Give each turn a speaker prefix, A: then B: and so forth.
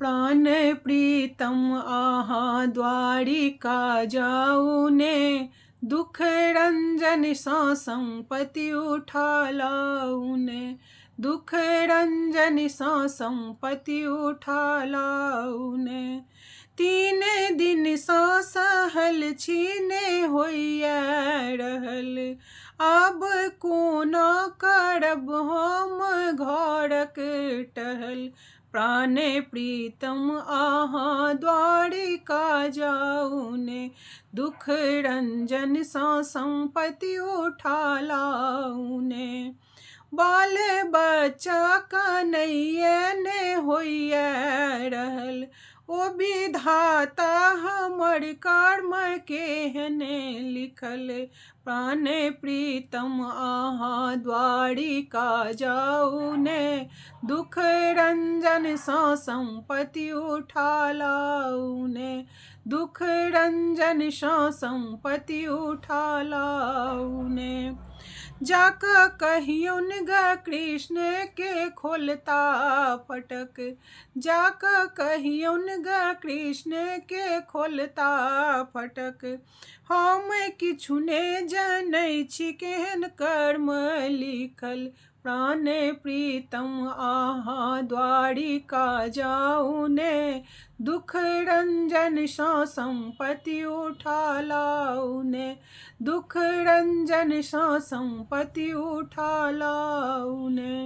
A: प्राण प्रीतम आहा द्वारिका जाऊने, दुख रंजन सा संपत्ति उठा लाऊने, दुख रंजन सा संपत्ति उठा लाऊने। 3 दिन सा सहल छीने होइया रहल, अब कोना करब हम घरक टहल। प्राण प्रीतम आहा द्वारिका जाऊने, दुख रंजन सा संपत्ति उठा लाऊने। बाल बच्चा कन्हैया ने होइया रहल, ओ विधाता हमर कर्म केहने लिखल। प्राण प्रीतम आहा द्वारिका जाऊने, दुख रंजन सा संपत्ति उठा लाऊने, दुख रंजन सा संपत्ति उठा लाऊने। जाका कहियुन ग कृष्ण के खोलता फटक, जाका कहियुन ग कृष्ण के खोलता फटक। हम किछु ने जनै छी केहन कर्म लिखल। प्राण प्रीतम आहा द्वारिका जाऊने, दुख रंजन सा संपत्ति उठा लाऊने, दुख रंजन सा संपत्ति उठा लाऊने।